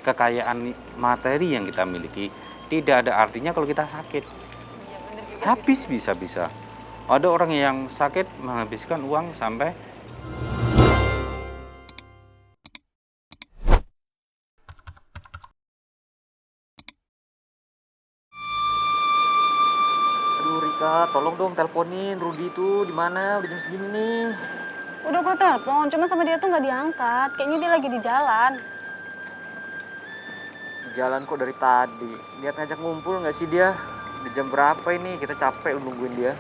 kekayaan materi yang kita miliki tidak ada artinya kalau kita sakit. Iya bener juga Habis sih. bisa-bisa. Ada orang yang sakit menghabiskan uang sampai Aduh Rika, tolong dong teleponin Rudi itu di mana? Udah jam segini nih. Udah gue telepon, cuma sama dia tuh nggak diangkat. Kayaknya dia lagi di jalan. Di jalan kok dari tadi. Lihat ngajak ngumpul nggak sih dia? Udah jam berapa ini? Kita capek nungguin dia.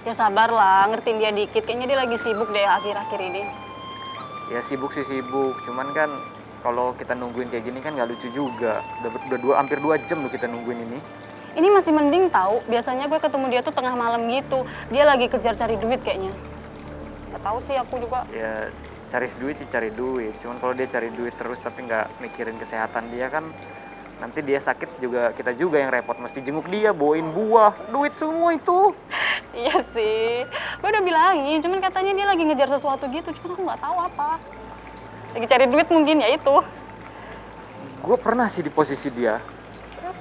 Ya sabar lah, ngertiin dia dikit. Kayaknya dia lagi sibuk deh akhir-akhir ini. Ya sibuk sih sibuk, cuman kan kalau kita nungguin kayak gini kan nggak lucu juga. Hampir 2 jam loh kita nungguin ini. Ini masih mending tahu. Biasanya gue ketemu dia tuh tengah malam gitu. Dia lagi kejar cari duit kayaknya. Gak tahu sih aku juga. Ya cari duit sih cari duit. Cuman kalau dia cari duit terus tapi nggak mikirin kesehatan dia kan nanti dia sakit juga kita juga yang repot. Mesti jenguk dia, bawain buah, duit semua itu. Iya sih. Gue udah bilangin, cuman katanya dia lagi ngejar sesuatu gitu. Cuman aku nggak tahu apa. Lagi cari duit mungkin ya itu. Gue pernah sih di posisi dia. Terus?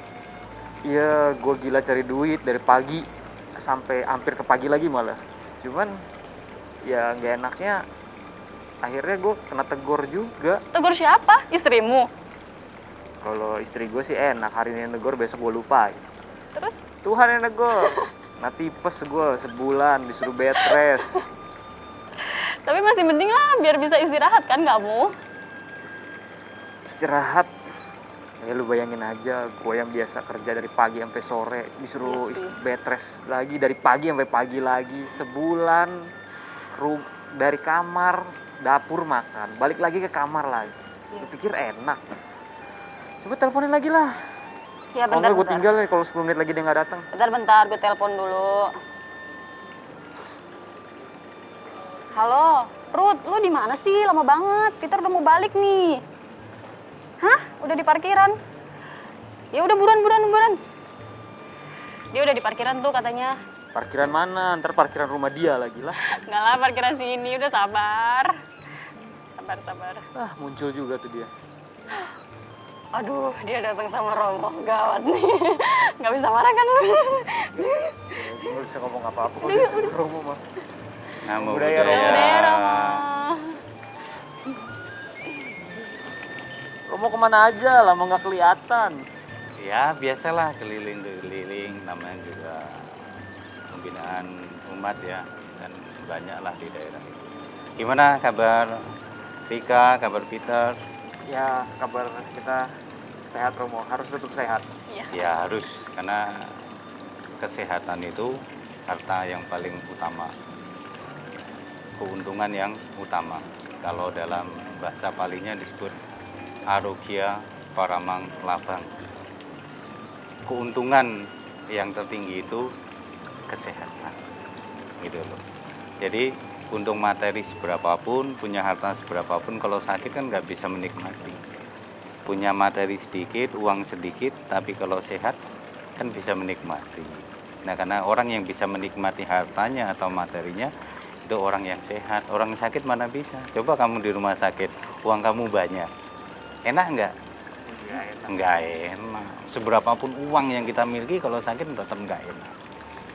Iya, gue gila cari duit dari pagi sampai hampir ke pagi lagi malah. Cuman ya nggak enaknya akhirnya gue kena tegur juga. Tegur siapa? Istrimu? Kalau istri gue sih enak, hari ini negor besok gue lupain. Terus? Tuhan yang negor. Nah tipes gue sebulan disuruh bed rest. Tapi masih mending lah biar bisa istirahat kan kamu? Istirahat. Ya lu bayangin aja, gue yang biasa kerja dari pagi sampai sore disuruh Iya sih. bed rest lagi dari pagi sampai pagi lagi sebulan. Dari kamar, dapur makan, balik lagi ke kamar lagi. Lu pikir enak? Coba teleponin lagi lah. Ya Kalau bentar, enggak gue bentar. tinggal nih kalau 10 menit lagi dia nggak datang. Bentar, gue telepon dulu. Halo, Ruth, lu di mana sih? Lama banget. Peter udah mau balik nih. Hah? Udah di parkiran? Ya udah buruan. Dia udah di parkiran tuh katanya. Parkiran mana? Ntar parkiran rumah dia lagi lah. Enggak lah, parkiran sini. Udah sabar. Sabar. Ah, muncul juga tuh dia. Aduh, dia datang sama Romo. Gawat nih. Nggak bisa marah kan lu? Gue nggak bisa ngomong apa-apa kalau dia suruh Romo mah. Namo Budaya, budaya. Udah Romo. Romo kemana aja? Lama nggak kelihatan. Ya biasalah keliling-keliling, namanya juga pembinaan umat ya, dan banyaklah di daerah itu. Gimana kabar Rika, kabar Peter? Ya, kabar kita sehat Romo. Harus tetap sehat. Iya. Ya harus, karena kesehatan itu harta yang paling utama, keuntungan yang utama. Kalau dalam bahasa Palinya disebut arogya paramang labang. Keuntungan yang tertinggi itu kesehatan, gitu loh. Jadi untung materi seberapapun, punya harta seberapapun, kalau sakit kan nggak bisa menikmati. Punya materi sedikit, uang sedikit, tapi kalau sehat kan bisa menikmati. Nah, karena orang yang bisa menikmati hartanya atau materinya itu orang yang sehat. Orang sakit mana bisa? Coba kamu di rumah sakit, uang kamu banyak, enak nggak? Nggak enak. Seberapapun uang yang kita miliki, kalau sakit tetap nggak enak.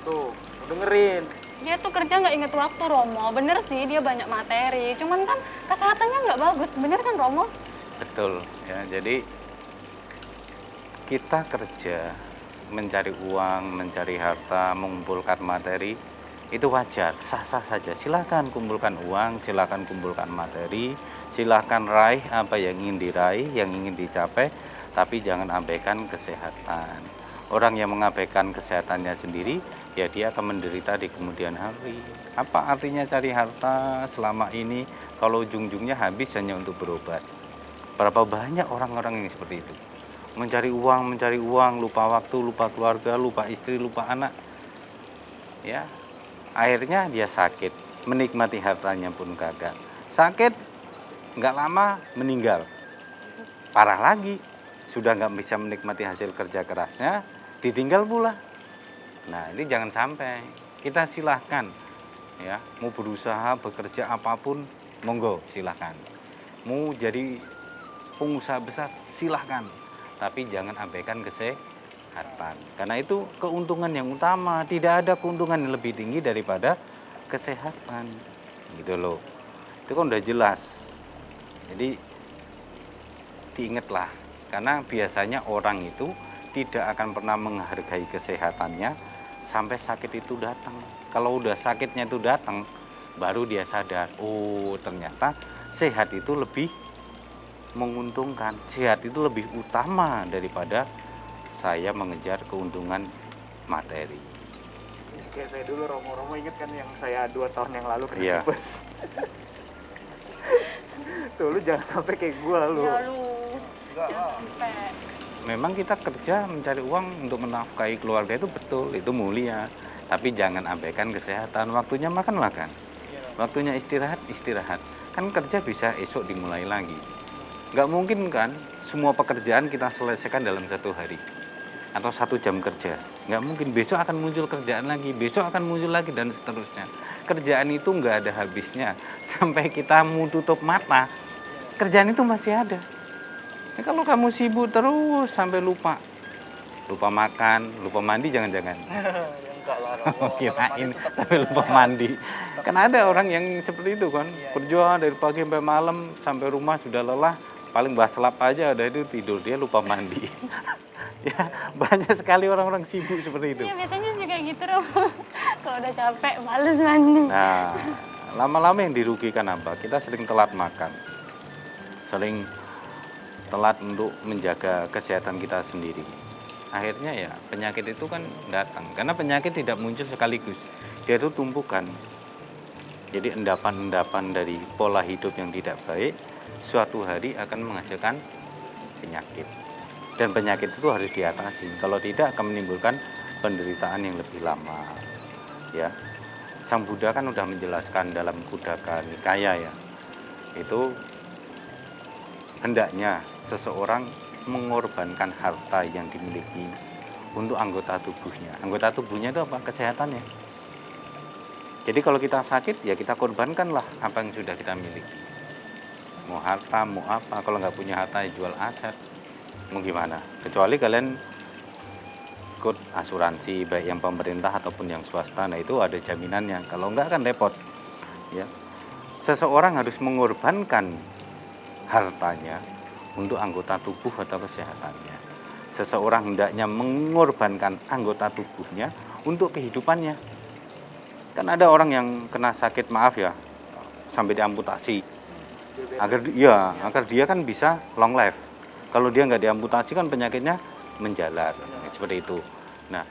Tuh, dengerin. Dia tuh kerja nggak inget waktu, Romo. Bener sih, dia banyak materi. Cuman kan kesehatannya nggak bagus. Bener kan, Romo? Betul ya, jadi kita kerja mencari uang, mencari harta, mengumpulkan materi itu wajar, sah-sah saja. Silakan kumpulkan uang, silakan kumpulkan materi, silakan raih apa yang ingin diraih, yang ingin dicapai, tapi jangan abaikan kesehatan. Orang yang mengabaikan kesehatannya sendiri, ya dia akan menderita di kemudian hari. Apa artinya cari harta selama ini kalau ujung-ujungnya habis hanya untuk berobat? Berapa banyak orang-orang yang seperti itu, mencari uang, lupa waktu, lupa keluarga, lupa istri, lupa anak, ya akhirnya dia sakit, menikmati hartanya pun gagal, sakit nggak lama meninggal, parah lagi, sudah nggak bisa menikmati hasil kerja kerasnya, ditinggal pula. Nah ini jangan sampai. Kita silahkan ya, mau berusaha bekerja apapun, monggo silahkan. Mau jadi pengusaha besar, silahkan. Tapi jangan abaikan kesehatan. Karena itu keuntungan yang utama. Tidak ada keuntungan yang lebih tinggi daripada kesehatan. Gitu loh. Itu kan udah jelas. Jadi diingatlah. Karena biasanya orang itu tidak akan pernah menghargai kesehatannya sampai sakit itu datang. Kalau udah sakitnya itu datang, baru dia sadar, oh ternyata sehat itu lebih menguntungkan, sehat itu lebih utama daripada saya mengejar keuntungan materi. Kayak saya dulu Romo inget kan yang saya 2 tahun yang lalu kena Iya. tipes. Tuh lu jangan sampai kayak gua lu. Ya lu. Jangan sampai. Memang kita kerja mencari uang untuk menafkahi keluarga itu betul, itu mulia. Tapi jangan abaikan kesehatan. Waktunya makan, waktunya istirahat. Kan kerja bisa esok dimulai lagi. Nggak mungkin kan semua pekerjaan kita selesaikan dalam 1 hari atau 1 jam kerja. Nggak mungkin, besok akan muncul kerjaan lagi, besok akan muncul lagi, dan seterusnya. Kerjaan itu nggak ada habisnya. Sampai kita mau tutup mata, kerjaan itu masih ada. Ya, kalau kamu sibuk terus sampai lupa makan, lupa mandi, jangan-jangan. Enggak lah. Kirain sampai lupa mandi. Kan ada orang yang seperti itu kan, kerja dari pagi sampai malam, sampai rumah sudah lelah, paling baslap aja ada itu tidur, dia lupa mandi. Ya, banyak sekali orang-orang sibuk seperti itu. Iya biasanya sih kayak gitu Romo. Kalau udah capek males mandi. Nah, lama-lama yang dirugikan apa? Kita sering telat makan, sering telat untuk menjaga kesehatan kita sendiri. Akhirnya ya penyakit itu kan datang. Karena penyakit tidak muncul sekaligus. Dia itu tumpukan. Jadi endapan-endapan dari pola hidup yang tidak baik suatu hari akan menghasilkan penyakit. Dan penyakit itu harus diatasi. Kalau tidak akan menimbulkan penderitaan yang lebih lama. Ya. Sang Buddha kan sudah menjelaskan dalam Khuddaka Nikaya ya. Itu hendaknya seseorang mengorbankan harta yang dimiliki untuk anggota tubuhnya. Anggota tubuhnya itu apa? Kesehatannya. Jadi kalau kita sakit, ya kita korbankanlah apa yang sudah kita miliki. Mau harta, mau apa. Kalau nggak punya harta, ya jual aset. Mau gimana? Kecuali kalian ikut asuransi, baik yang pemerintah ataupun yang swasta. Nah itu ada jaminannya. Kalau nggak kan repot. Ya. Seseorang harus mengorbankan hartanya untuk anggota tubuh atau kesehatannya. Seseorang hendaknya mengorbankan anggota tubuhnya untuk kehidupannya. Kan ada orang yang kena sakit, maaf ya, sampai diamputasi. Agar dia kan bisa long life. Kalau dia nggak diamputasi kan penyakitnya menjalar. Seperti itu. Nah,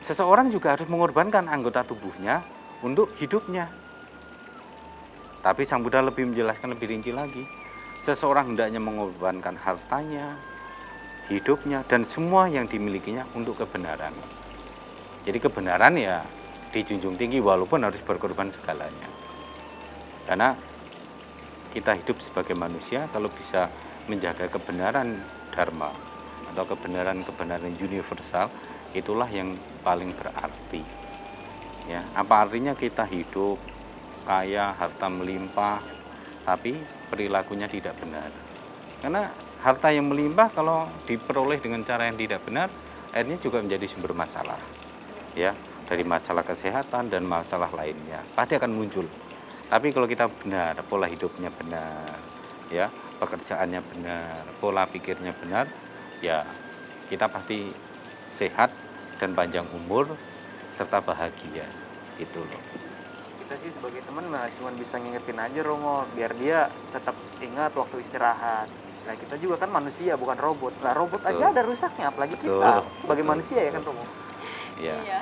seseorang juga harus mengorbankan anggota tubuhnya untuk hidupnya. Tapi Sang Buddha lebih menjelaskan lebih rinci lagi. Seseorang hendaknya mengorbankan hartanya, hidupnya, dan semua yang dimilikinya untuk kebenaran. Jadi kebenaran ya dijunjung tinggi walaupun harus berkorban segalanya. Karena kita hidup sebagai manusia kalau bisa menjaga kebenaran dharma atau kebenaran universal, itulah yang paling berarti. Ya, apa artinya kita hidup kaya, harta melimpah, tapi perilakunya tidak benar. Karena harta yang melimpah kalau diperoleh dengan cara yang tidak benar, akhirnya juga menjadi sumber masalah. Ya, dari masalah kesehatan dan masalah lainnya pasti akan muncul. Tapi kalau kita benar, pola hidupnya benar, ya, pekerjaannya benar, pola pikirnya benar, ya kita pasti sehat dan panjang umur serta bahagia. Itu loh. Kita sih sebagai teman cuma bisa ngingetin aja Romo biar dia tetap ingat waktu istirahat. Nah kita juga kan manusia bukan robot. Nah robot Betul. aja ada rusaknya, apalagi kita sebagai manusia ya kan Romo. Ya. Iya.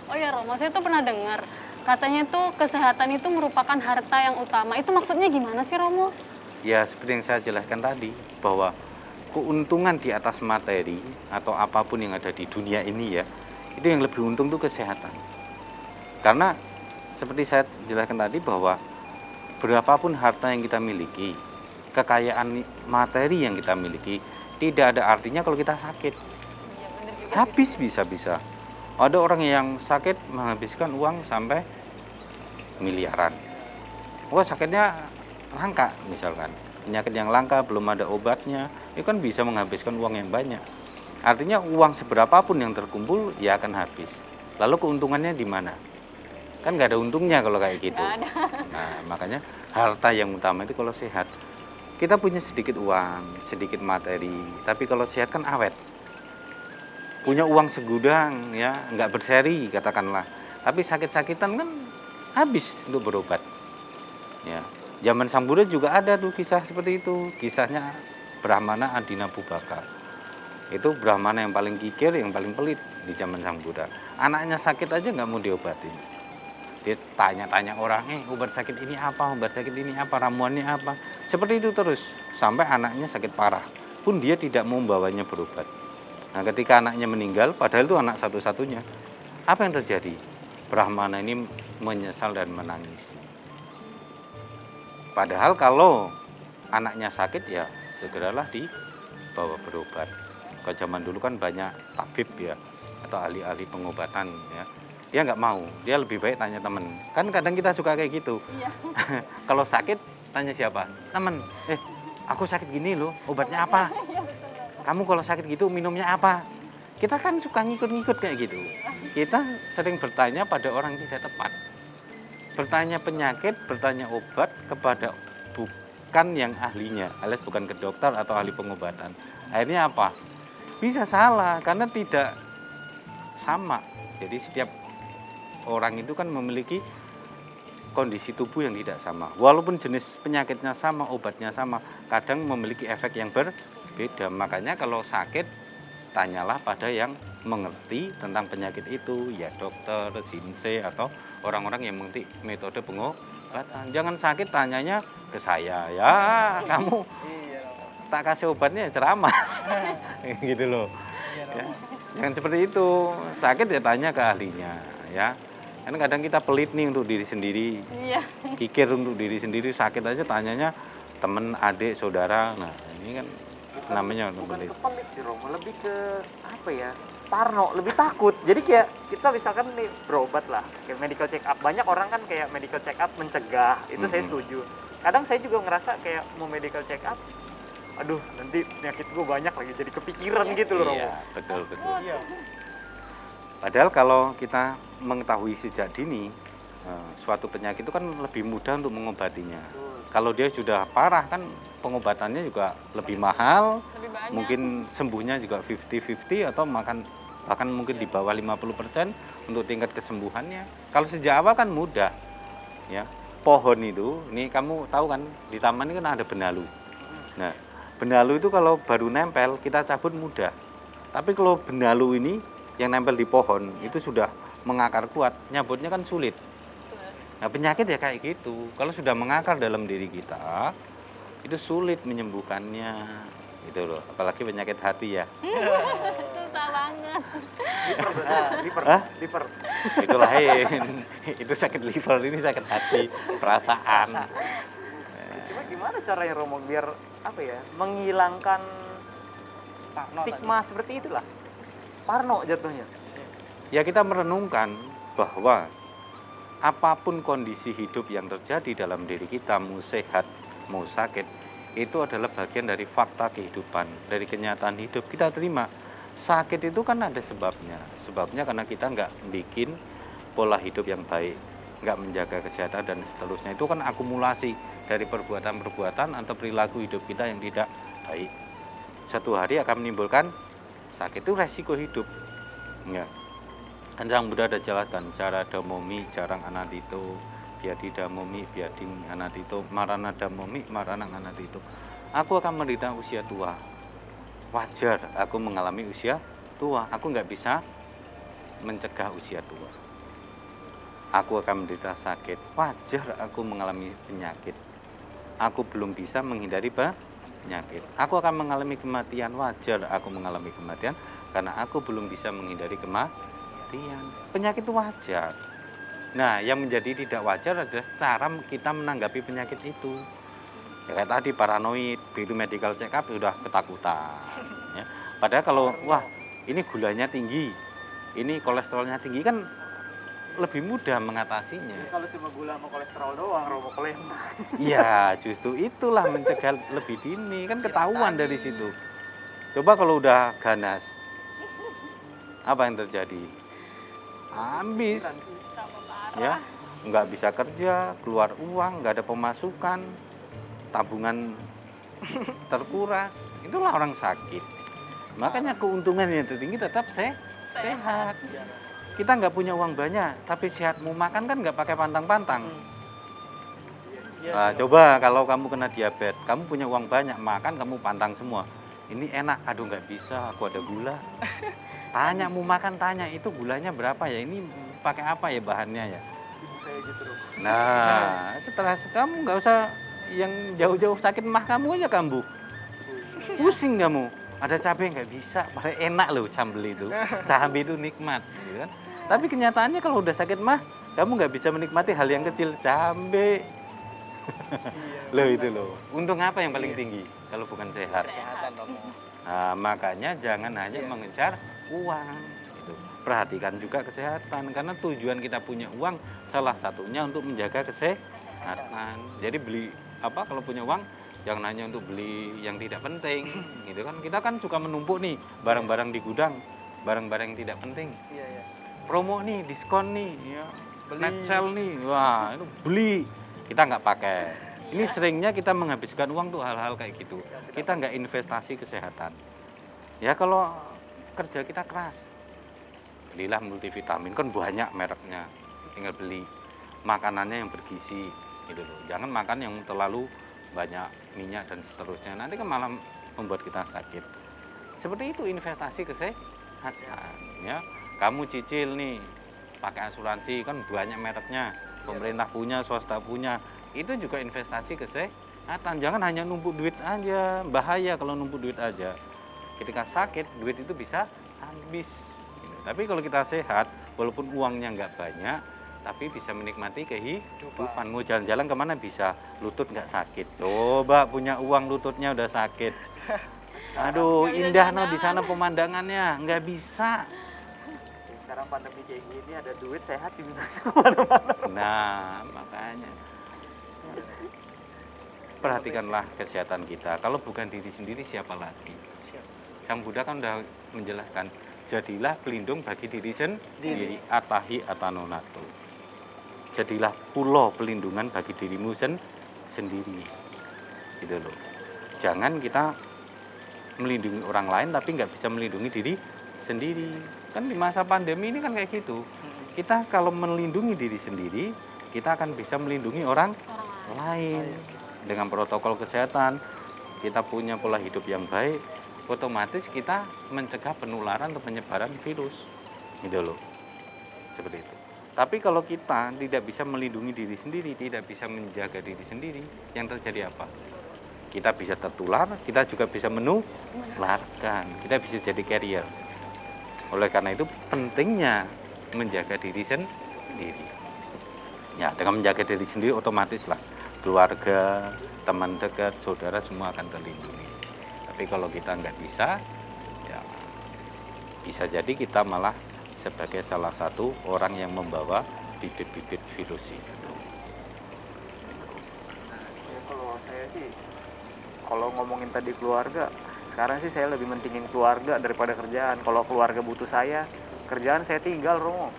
Oh ya Romo, saya tuh pernah dengar katanya tuh kesehatan itu merupakan harta yang utama. Itu maksudnya gimana sih Romo? Ya seperti yang saya jelaskan tadi bahwa keuntungan di atas materi atau apapun yang ada di dunia ini ya, itu yang lebih untung tuh kesehatan. Karena seperti saya jelaskan tadi bahwa berapapun harta yang kita miliki, kekayaan materi yang kita miliki, tidak ada artinya kalau kita sakit. Iya bener juga. Habis bisa-bisa. Ada orang yang sakit menghabiskan uang sampai miliaran. Wah sakitnya langka misalkan. penyakit yang langka, belum ada obatnya, itu kan bisa menghabiskan uang yang banyak. Artinya uang seberapapun yang terkumpul ya akan habis. Lalu keuntungannya di mana? Kan nggak ada untungnya kalau kayak gitu. Nah, makanya harta yang utama itu kalau sehat. Kita punya sedikit uang, sedikit materi, tapi kalau sehat kan awet. Punya uang segudang ya, nggak berseri katakanlah. Tapi sakit-sakitan kan habis untuk berobat. Ya, zaman Sang Buddha juga ada tuh kisah seperti itu. Kisahnya Brahmana Adina Pubaka. Itu Brahmana yang paling kikir, yang paling pelit di zaman Sang Buddha. Anaknya sakit aja nggak mau diobatin. Dia tanya-tanya orang, obat sakit ini apa, obat sakit ini apa, ramuannya apa. Seperti itu terus, sampai anaknya sakit parah. Pun dia tidak mau membawanya berobat. Nah, ketika anaknya meninggal, padahal itu anak satu-satunya. Apa yang terjadi? Brahmana ini menyesal dan menangis. Padahal kalau anaknya sakit ya segeralah dibawa berobat. Kalau zaman dulu kan banyak tabib ya, atau ahli-ahli pengobatan ya. Dia nggak mau, dia lebih baik tanya temen. Kan kadang kita suka kayak gitu. Iya. Kalau sakit tanya siapa? Temen. Aku sakit gini loh, obatnya apa? Kamu kalau sakit gitu minumnya apa? Kita kan suka ngikut-ngikut kayak gitu. Kita sering bertanya pada orang yang tidak tepat. Bertanya penyakit, bertanya obat kepada bukan yang ahlinya, alias bukan ke dokter atau ahli pengobatan. Akhirnya apa? Bisa salah karena tidak sama. Jadi setiap orang itu kan memiliki kondisi tubuh yang tidak sama. Walaupun jenis penyakitnya sama, obatnya sama, kadang memiliki efek yang berbeda. Makanya kalau sakit, tanyalah pada yang mengerti tentang penyakit itu, ya dokter, sinse, atau orang-orang yang mengerti metode pengobatan. Jangan sakit tanyanya ke saya, ya kamu tak kasih obatnya ceramah, gitu loh. Ya. Jangan seperti itu, sakit ya tanya ke ahlinya, ya. Karena kadang kita pelit nih untuk diri sendiri, kikir untuk diri sendiri, sakit aja tanyanya temen, adik, saudara. Nah ini kan namanya untuk pelit. Bukan pelit sih Romo, lebih ke apa ya? Parno, lebih takut. Jadi kayak kita misalkan nih berobat lah, kayak medical check up. Banyak orang kan kayak medical check up mencegah, itu saya setuju. Kadang saya juga ngerasa kayak mau medical check up, aduh nanti penyakit gue banyak lagi, jadi kepikiran gitu loh Romo. Iya, betul. Padahal kalau kita mengetahui sejak dini, suatu penyakit itu kan lebih mudah untuk mengobatinya. Kalau dia sudah parah kan pengobatannya juga lebih mahal, Lebih banyak. mungkin sembuhnya juga 50-50 atau bahkan mungkin di bawah 50% untuk tingkat kesembuhannya. Kalau sejak awal kan mudah, ya. Pohon itu, ini kamu tahu kan di taman ini kan ada benalu. Nah, benalu itu kalau baru nempel kita cabut mudah. Tapi kalau benalu ini yang nempel di pohon itu sudah mengakar kuat, nyabutnya kan sulit. Nah, penyakit ya kayak gitu. Kalau sudah mengakar dalam diri kita, itu sulit menyembuhkannya. Itu loh, apalagi penyakit hati ya. Susah banget. Liver. Itu lain. Itu sakit liver, ini sakit hati, perasaan. Cuma gimana caranya Romo biar apa ya? Menghilangkan stigma seperti itulah. Parno jatuhnya. Ya kita merenungkan bahwa apapun kondisi hidup yang terjadi dalam diri kita, mau sehat, mau sakit, itu adalah bagian dari fakta kehidupan, dari kenyataan hidup. Kita terima, sakit itu kan ada sebabnya. Sebabnya karena kita nggak bikin pola hidup yang baik, nggak menjaga kesehatan dan seterusnya. Itu kan akumulasi dari perbuatan-perbuatan atau perilaku hidup kita yang tidak baik. Satu hari akan menimbulkan sakit, itu resiko hidup. Ya. Dan Sang Buddha ada jelaskan cara damomi jarang anatito, biadi damomi biading anatito, marana damomi maranang anatito. Aku akan menderita usia tua. Wajar aku mengalami usia tua. Aku nggak bisa mencegah usia tua. Aku akan menderita sakit. Wajar aku mengalami penyakit. Aku belum bisa menghindari penyakit. Aku akan mengalami kematian. Wajar aku mengalami kematian karena aku belum bisa menghindari kematian. Penyakit itu wajar. Nah, yang menjadi tidak wajar adalah cara kita menanggapi penyakit itu. Ya, kayak tadi paranoid, begitu medical check up sudah ketakutan. Ya. Padahal kalau wah ini gulanya tinggi, ini kolesterolnya tinggi kan lebih mudah mengatasinya. Kalau cuma gula sama kolesterol doang, Romo enak. Ya, justru itulah mencegah lebih dini, kan ketahuan dari situ. Coba kalau udah ganas, apa yang terjadi? Habis, Tambah parah. ya, nggak bisa kerja, keluar uang, nggak ada pemasukan, tabungan terkuras. Itulah orang sakit. Makanya keuntungan yang tertinggi tetap sehat. Kita nggak punya uang banyak, tapi sehat. Mau makan kan nggak pakai pantang-pantang. Nah, coba kalau kamu kena diabetes, kamu punya uang banyak, makan kamu pantang semua. Ini enak, aduh nggak bisa, aku ada gula. Tanya mau makan, tanya itu gulanya berapa ya? Ini pakai apa ya bahannya ya? Saya gitu, Romo. Nah, setelah kamu nggak usah yang jauh-jauh sakit mah kamu aja kambuh. Pusing kamu. Ada cabai nggak bisa, paling enak loh sambel itu. Cabai itu nikmat, gitu kan? Tapi kenyataannya kalau udah sakit mah, kamu nggak bisa menikmati hal yang kecil, cabai. Loh itu loh. Untung apa yang paling tinggi kalau bukan sehat? Kesehatan, Romo. Nah, makanya jangan hanya mengejar uang. Gitu. Perhatikan juga kesehatan, karena tujuan kita punya uang salah satunya untuk menjaga kesehatan. Jadi beli apa kalau punya uang jangan hanya untuk beli yang tidak penting, gitu kan? Kita kan suka menumpuk nih barang-barang di gudang, barang-barang yang tidak penting. Iya, iya. Promo nih, diskon nih, ya, Beli. net sale nih, wah itu beli. Kita nggak pakai. Ini seringnya kita menghabiskan uang tuh hal-hal kayak gitu. Kita nggak investasi kesehatan. Ya kalau kerja kita keras, belilah multivitamin, kan banyak mereknya, tinggal beli. Makanannya yang bergizi, gitu loh. Jangan makan yang terlalu banyak minyak dan seterusnya. Nanti kan malah membuat kita sakit. Seperti itu investasi kesehatan. Ya, kamu cicil nih, pakai asuransi kan banyak mereknya. Pemerintah punya, swasta punya. Itu juga investasi kesehatan. Jangan hanya numpuk duit aja. Bahaya kalau numpuk duit aja. Ketika sakit, duit itu bisa habis. Tapi kalau kita sehat, walaupun uangnya nggak banyak, tapi bisa menikmati kehidupan. Mau jalan-jalan kemana bisa, lutut nggak sakit. Coba punya uang lututnya udah sakit. Aduh, indah no di sana pemandangannya, nggak bisa. Sekarang pandemi kayak gini ada duit sehat di mana? Nah, makanya perhatikanlah kesehatan kita. Kalau bukan diri sendiri, siapa lagi? Sang Buddha kan udah menjelaskan, jadilah pelindung bagi diri sendiri. Atahi atanonato. Jadilah pulau pelindungan bagi dirimu sendiri. Gitu loh. Jangan kita melindungi orang lain tapi nggak bisa melindungi diri sendiri. Kan di masa pandemi ini kan kayak gitu. Kita kalau melindungi diri sendiri, kita akan bisa melindungi orang lain. Dengan protokol kesehatan, kita punya pola hidup yang baik, otomatis kita mencegah penularan atau penyebaran virus. Gitu loh. Seperti itu. Tapi kalau kita tidak bisa melindungi diri sendiri, tidak bisa menjaga diri sendiri, yang terjadi apa? Kita bisa tertular, kita juga bisa menularkan, kita bisa jadi carrier. Oleh karena itu pentingnya menjaga diri sendiri. Ya, dengan menjaga diri sendiri otomatislah keluarga, teman dekat, saudara semua akan terlindungi. Tapi kalau kita nggak bisa, ya bisa jadi kita malah sebagai salah satu orang yang membawa bibit-bibit virus itu. Ya, kalau saya sih, kalau ngomongin tadi keluarga, sekarang sih saya lebih mentingin keluarga daripada kerjaan. Kalau keluarga butuh saya, kerjaan saya tinggal, Romo.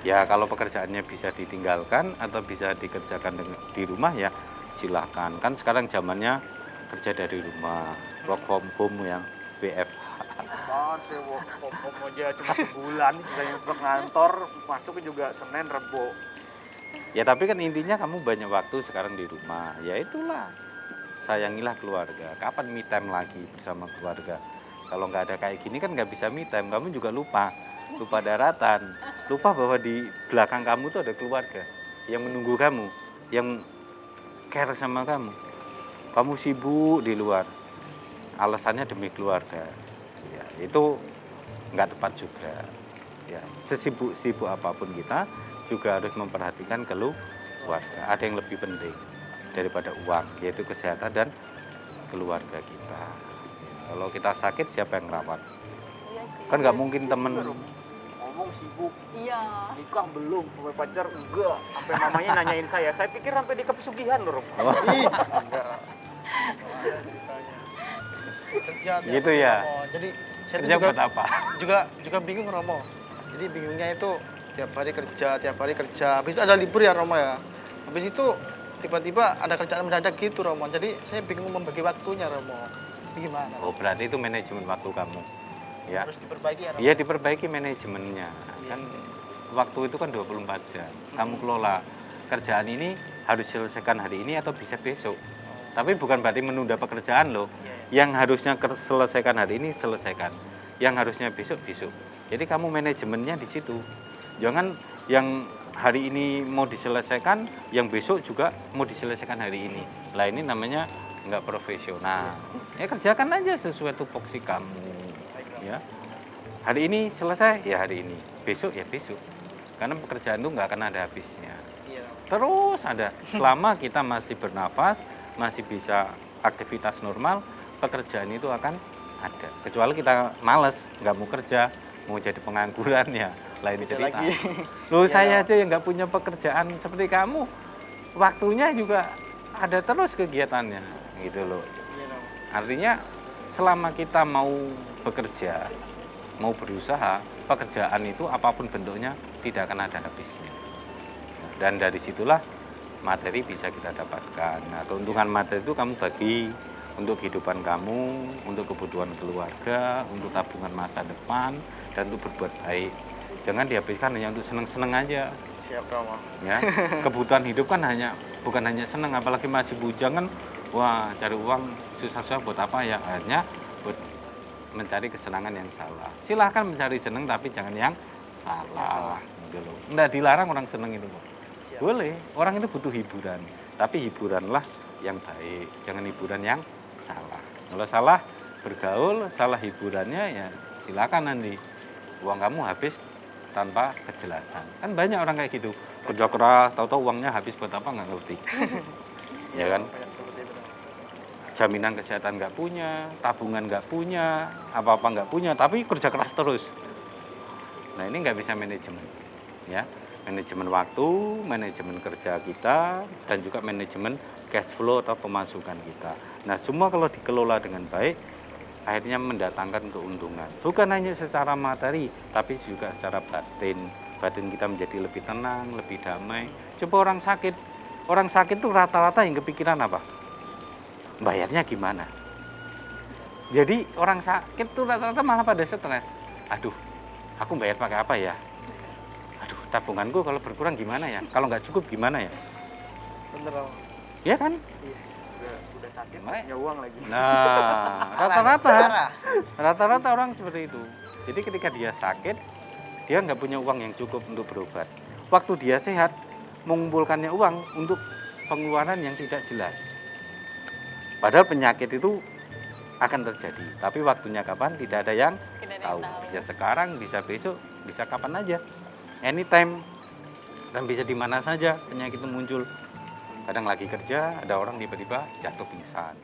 Ya kalau pekerjaannya bisa ditinggalkan atau bisa dikerjakan di rumah ya silakan. Kan sekarang zamannya kerja dari rumah, work from home yang WFH. Apaan saya work from home aja cuma sebulan, saya ke kantor, masuk juga Senin, Rebo. Ya tapi kan intinya kamu banyak waktu sekarang di rumah. Ya itulah, sayangilah keluarga. Kapan me time lagi bersama keluarga? Kalau nggak ada kayak gini kan nggak bisa me time. Kamu juga lupa daratan. Lupa bahwa di belakang kamu tuh ada keluarga yang menunggu kamu, yang care sama kamu. Kamu sibuk di luar, alasannya demi keluarga. Ya, itu nggak tepat juga. Ya, sesibuk-sibuk apapun kita juga harus memperhatikan keluarga. Ada yang lebih penting daripada uang, yaitu kesehatan dan keluarga kita. Kalau kita sakit siapa yang rawat? Iya sih. Kan nggak mungkin temen Ngomong sih sibuk. Iya. Nikah belum, punya pacar enggak. Sampai mamanya nanyain saya pikir sampai di pesugihan loh, Rom. Ih, enggak lah. Ada ceritanya. Kerja tiap Gitu hari, ya? Romo. Jadi saya Kerja tuh buat apa? juga bingung Romo. Jadi bingungnya itu tiap hari kerja. Habis itu ada libur ya Romo ya. Habis itu tiba-tiba ada kerjaan mendadak gitu Romo. Jadi saya bingung membagi waktunya Romo. Ini gimana? Oh, berarti itu manajemen waktu kamu. Ya. Harus diperbaiki ya Romo. Iya, diperbaiki manajemennya. Kan waktu itu kan 24 jam. Kamu kelola kerjaan ini harus selesaikan hari ini atau bisa besok. Tapi bukan berarti menunda pekerjaan loh. Yang harusnya selesaikan hari ini selesaikan. Yang harusnya besok besok. Jadi kamu manajemennya di situ. Jangan yang hari ini mau diselesaikan, yang besok juga mau diselesaikan hari ini. Lah ini namanya nggak profesional. Ya kerjakan aja sesuai tupoksi kamu. Ya. Hari ini selesai ya hari ini. Besok ya besok. Karena pekerjaan itu nggak akan ada habisnya. Iya. Terus ada. Selama kita masih bernafas, masih bisa aktivitas normal, pekerjaan itu akan ada. Kecuali kita males, nggak mau kerja, mau jadi pengangguran ya lain Kerja cerita. lagi. Loh Iya. saya aja yang nggak punya pekerjaan seperti kamu, waktunya juga ada terus kegiatannya gitu loh. Iya Romo. Artinya selama kita mau bekerja, mau berusaha, pekerjaan itu apapun bentuknya tidak akan ada habisnya. Dan dari situlah materi bisa kita dapatkan. Nah, keuntungan materi itu kamu bagi untuk kehidupan kamu, untuk kebutuhan keluarga, untuk tabungan masa depan, dan untuk berbuat baik. Jangan dihabiskan hanya untuk seneng-seneng aja. Siap Romo. Ya, kebutuhan hidup kan bukan hanya seneng, apalagi masih bujang kan, wah cari uang susah-susah buat apa ya? Akhirnya buat mencari kesenangan yang salah. Silahkan mencari seneng tapi jangan yang salah. Gitu loh. Nggak dilarang orang seneng itu kok. Siap. Boleh, orang itu butuh hiburan. Tapi hiburanlah yang baik, jangan hiburan yang salah. Kalau salah bergaul, salah hiburannya ya silakan nanti. Uang kamu habis tanpa kejelasan. Kan banyak orang kayak gitu. Kerja keras, tahu-tahu uangnya habis buat apa nggak ngerti. Ya kan? Banyak seperti itu Romo. Jaminan kesehatan nggak punya, tabungan nggak punya, apa-apa nggak punya, tapi kerja keras terus. Nah ini nggak bisa manajemen, ya. Manajemen waktu, manajemen kerja kita, dan juga manajemen cash flow atau pemasukan kita. Nah semua kalau dikelola dengan baik, akhirnya mendatangkan keuntungan. Bukan hanya secara materi, tapi juga secara batin. Batin kita menjadi lebih tenang, lebih damai. Coba orang sakit tuh rata-rata yang kepikiran apa? Bayarnya gimana? Jadi orang sakit tuh rata-rata malah pada stres. Aduh, aku bayar pakai apa ya? Aduh, tabunganku kalau berkurang gimana ya? Kalau nggak cukup gimana ya? Bener Romo. Ya kan? Udah sakit, Makanya- punya uang lagi. Nah, rata-rata orang seperti itu. Jadi ketika dia sakit, dia nggak punya uang yang cukup untuk berobat. Waktu dia sehat, mengumpulkannya uang untuk pengeluaran yang tidak jelas. Padahal penyakit itu akan terjadi, tapi waktunya kapan tidak ada yang Tidak ada tahu. yang tahu. Bisa sekarang, bisa besok, bisa kapan aja, anytime, dan bisa di mana saja penyakit itu muncul. Kadang lagi kerja, ada orang tiba-tiba jatuh pingsan.